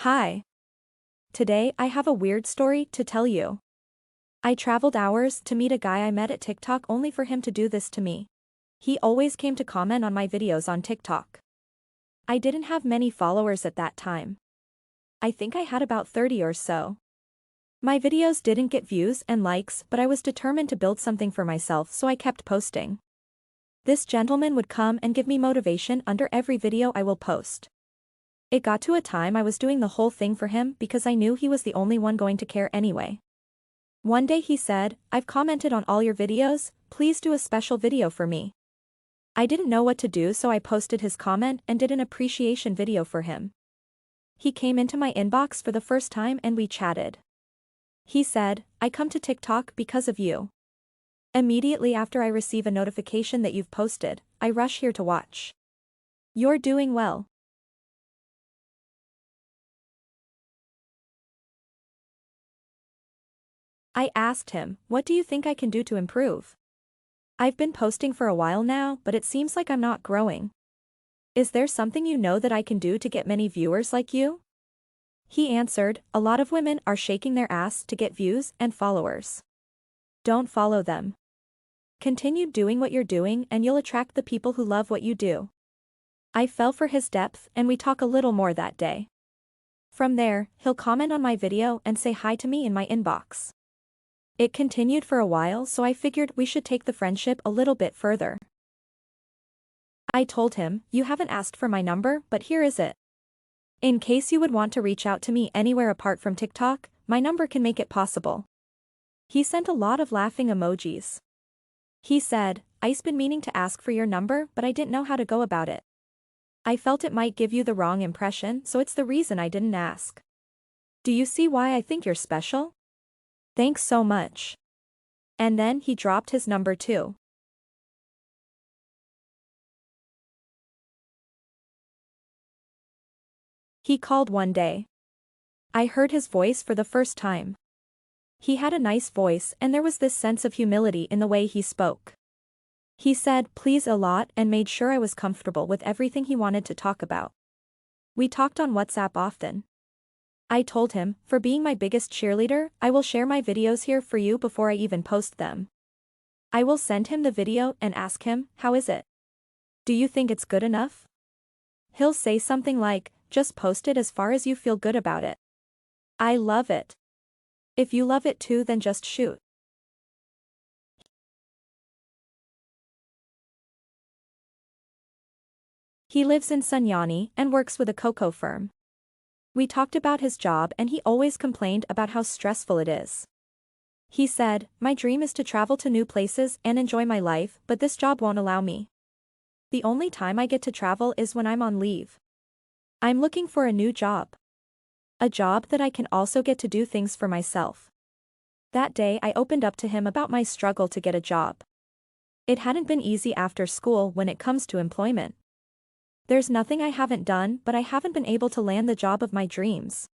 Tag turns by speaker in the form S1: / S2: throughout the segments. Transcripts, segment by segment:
S1: Hi. Today I have a weird story to tell you. I traveled hours to meet a guy I met at TikTok only for him to do this to me. He always came to comment on my videos on TikTok. I didn't have many followers at that time. I think I had about 30 or so. My videos didn't get views and likes, but I was determined to build something for myself, so I kept posting. This gentleman would come and give me motivation under every video I will post. It got to a time I was doing the whole thing for him because I knew he was the only one going to care anyway. One day he said, "I've commented on all your videos, please do a special video for me." I didn't know what to do, so I posted his comment and did an appreciation video for him. He came into my inbox for the first time and we chatted. He said, "I come to TikTok because of you. Immediately after I receive a notification that you've posted, I rush here to watch. You're doing well." I asked him, "What do you think I can do to improve? I've been posting for a while now, but it seems like I'm not growing. Is there something you know that I can do to get many viewers like you?" He answered, "A lot of women are shaking their ass to get views and followers. Don't follow them. Continue doing what you're doing and you'll attract the people who love what you do." I fell for his depth and we talk a little more that day. From there, he'll comment on my video and say hi to me in my inbox. It continued for a while, so I figured we should take the friendship a little bit further. I told him, "You haven't asked for my number, but here is it. In case you would want to reach out to me anywhere apart from TikTok, my number can make it possible." He sent a lot of laughing emojis. He said, "I've been meaning to ask for your number, but I didn't know how to go about it. I felt it might give you the wrong impression, so it's the reason I didn't ask. Do you see why I think you're special? Thanks so much." And then he dropped his number too. He called one day. I heard his voice for the first time. He had a nice voice and there was this sense of humility in the way he spoke. He said please a lot and made sure I was comfortable with everything he wanted to talk about. We talked on WhatsApp often. I told him, "For being my biggest cheerleader, I will share my videos here for you before I even post them." I will send him the video and ask him, "How is it? Do you think it's good enough?" He'll say something like, "Just post it as far as you feel good about it. I love it. If you love it too, then just shoot." He lives in Sunyani and works with a cocoa firm. We talked about his job and he always complained about how stressful it is. He said, "My dream is to travel to new places and enjoy my life, but this job won't allow me. The only time I get to travel is when I'm on leave. I'm looking for a new job. A job that I can also get to do things for myself." That day I opened up to him about my struggle to get a job. It hadn't been easy after school when it comes to employment. There's nothing I haven't done, but I haven't been able to land the job of my dreams.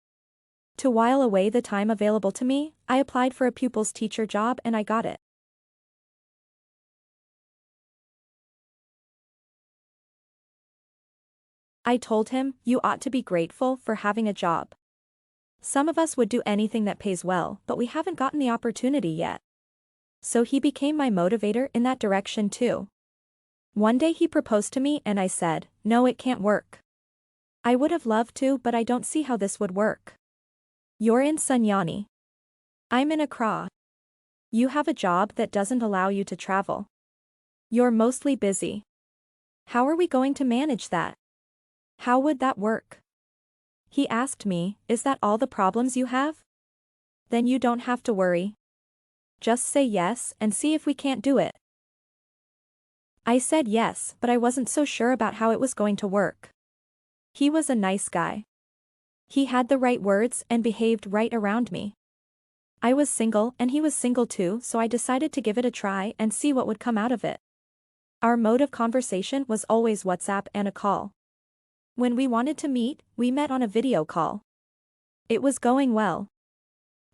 S1: To while away the time available to me, I applied for a pupils teacher job and I got it. I told him, "You ought to be grateful for having a job. Some of us would do anything that pays well, but we haven't gotten the opportunity yet." So he became my motivator in that direction too. One day he proposed to me and I said, "No, it can't work. I would have loved to, but I don't see how this would work. You're in Sunyani. I'm in Accra. You have a job that doesn't allow you to travel. You're mostly busy. How are we going to manage that? How would that work?" He asked me, "Is that all the problems you have? Then you don't have to worry. Just say yes and see if we can't do it." I said yes, but I wasn't so sure about how it was going to work. He was a nice guy. He had the right words and behaved right around me. I was single and he was single too, so I decided to give it a try and see what would come out of it. Our mode of conversation was always WhatsApp and a call. When we wanted to meet, we met on a video call. It was going well.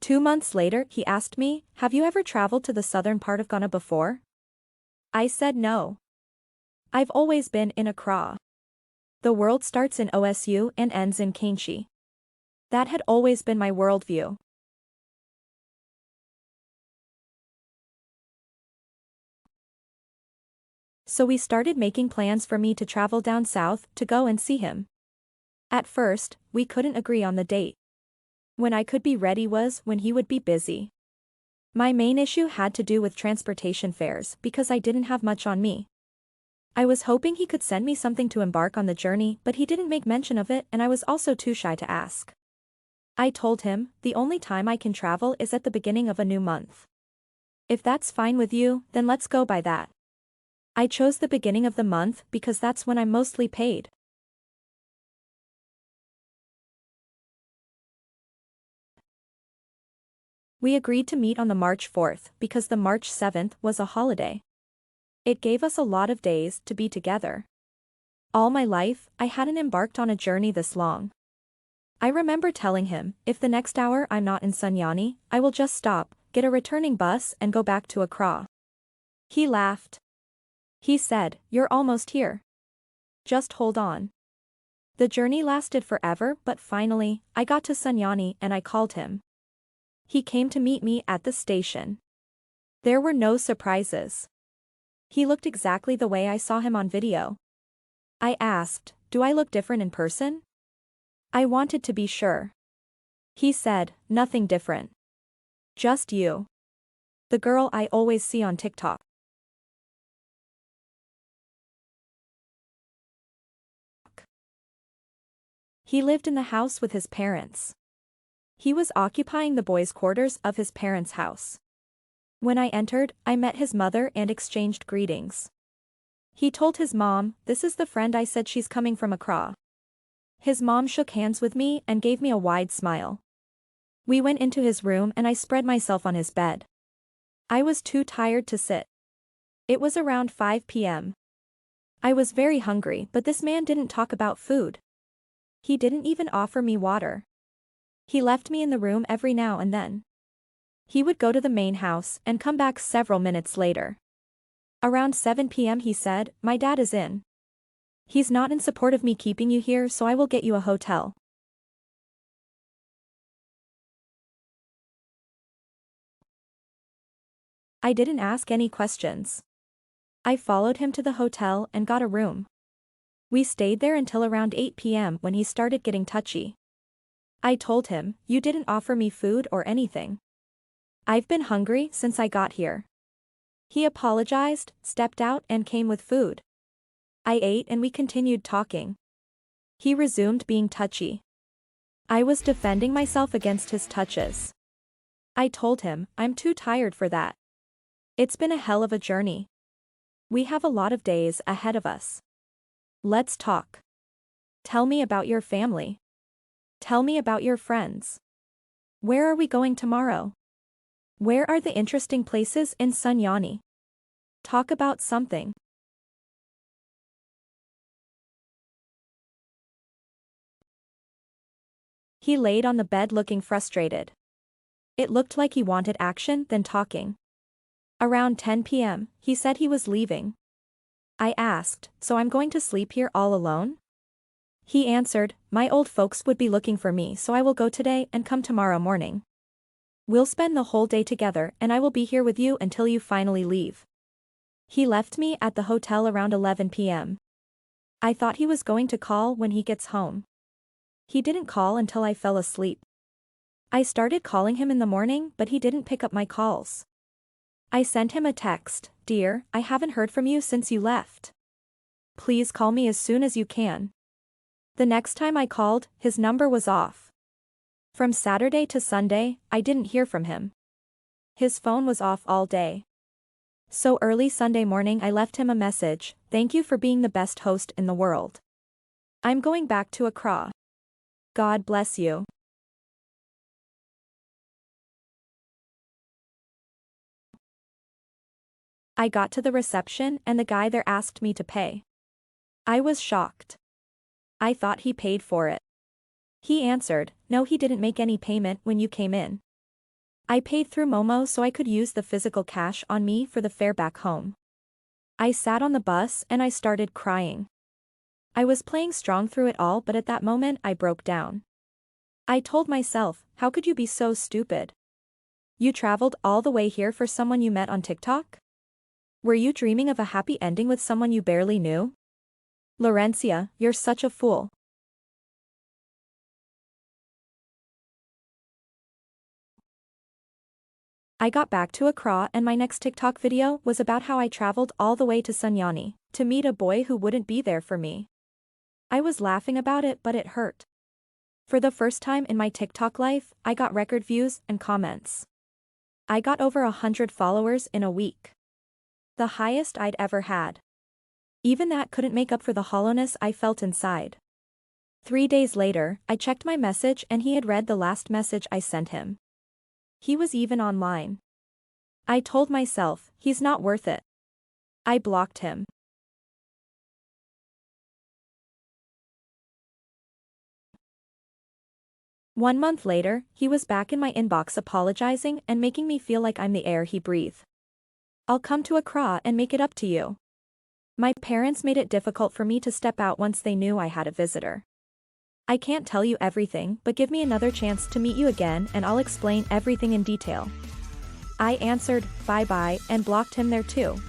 S1: 2 months later, he asked me, "Have you ever traveled to the southern part of Ghana before?" I said no. I've always been in Accra. The world starts in OSU and ends in Kainchi. That had always been my worldview. So we started making plans for me to travel down south to go and see him. At first, we couldn't agree on the date. When I could be ready was when he would be busy. My main issue had to do with transportation fares because I didn't have much on me. I was hoping he could send me something to embark on the journey, but he didn't make mention of it and I was also too shy to ask. I told him, the only time I can travel is at the beginning of a new month. If that's fine with you, then let's go by that. I chose the beginning of the month because that's when I'm mostly paid. We agreed to meet on the March 4th because the March 7th was a holiday. It gave us a lot of days to be together. All my life, I hadn't embarked on a journey this long. I remember telling him, if the next hour I'm not in Sunyani, I will just stop, get a returning bus and go back to Accra. He laughed. He said, "You're almost here. Just hold on." The journey lasted forever but finally, I got to Sunyani and I called him. He came to meet me at the station. There were no surprises. He looked exactly the way I saw him on video. I asked, "Do I look different in person?" I wanted to be sure. He said, "Nothing different. Just you. The girl I always see on TikTok." He lived in the house with his parents. He was occupying the boys' quarters of his parents' house. When I entered, I met his mother and exchanged greetings. He told his mom, "This is the friend I said, she's coming from Accra." His mom shook hands with me and gave me a wide smile. We went into his room and I spread myself on his bed. I was too tired to sit. It was around 5 p.m. I was very hungry but this man didn't talk about food. He didn't even offer me water. He left me in the room every now and then. He would go to the main house and come back several minutes later. Around 7 p.m. he said, "My dad is in. He's not in support of me keeping you here, so I will get you a hotel." I didn't ask any questions. I followed him to the hotel and got a room. We stayed there until around 8 p.m. when he started getting touchy. I told him, "You didn't offer me food or anything. I've been hungry since I got here." He apologized, stepped out and came with food. I ate and we continued talking. He resumed being touchy. I was defending myself against his touches. I told him, "I'm too tired for that. It's been a hell of a journey. We have a lot of days ahead of us. Let's talk. Tell me about your family. Tell me about your friends. Where are we going tomorrow? Where are the interesting places in Sunyani? Talk about something." He laid on the bed looking frustrated. It looked like he wanted action than talking. Around 10 p.m., he said he was leaving. I asked, "So I'm going to sleep here all alone?" He answered, "My old folks would be looking for me, so I will go today and come tomorrow morning. We'll spend the whole day together and I will be here with you until you finally leave." He left me at the hotel around 11 p.m. I thought he was going to call when he gets home. He didn't call until I fell asleep. I started calling him in the morning but he didn't pick up my calls. I sent him a text, "Dear, I haven't heard from you since you left. Please call me as soon as you can." The next time I called, his number was off. From Saturday to Sunday, I didn't hear from him. His phone was off all day. So early Sunday morning I left him a message, "Thank you for being the best host in the world. I'm going back to Accra. God bless you." I got to the reception and the guy there asked me to pay. I was shocked. I thought he paid for it. He answered, "No, he didn't make any payment when you came in. I paid through Momo so I could use the physical cash on me for the fare back home." I sat on the bus and I started crying. I was playing strong through it all but at that moment I broke down. I told myself, how could you be so stupid? You traveled all the way here for someone you met on TikTok? Were you dreaming of a happy ending with someone you barely knew? Laurencia, you're such a fool. I got back to Accra and my next TikTok video was about how I traveled all the way to Sunyani to meet a boy who wouldn't be there for me. I was laughing about it, but it hurt. For the first time in my TikTok life, I got record views and comments. I got over 100 followers in a week. The highest I'd ever had. Even that couldn't make up for the hollowness I felt inside. 3 days later, I checked my message and he had read the last message I sent him. He was even online. I told myself, he's not worth it. I blocked him. One month later, he was back in my inbox apologizing and making me feel like I'm the air he breathed. I'll come to Accra and make it up to you. My parents made it difficult for me to step out once they knew I had a visitor. I can't tell you everything, but give me another chance to meet you again and I'll explain everything in detail. I answered, bye-bye, and blocked him there too.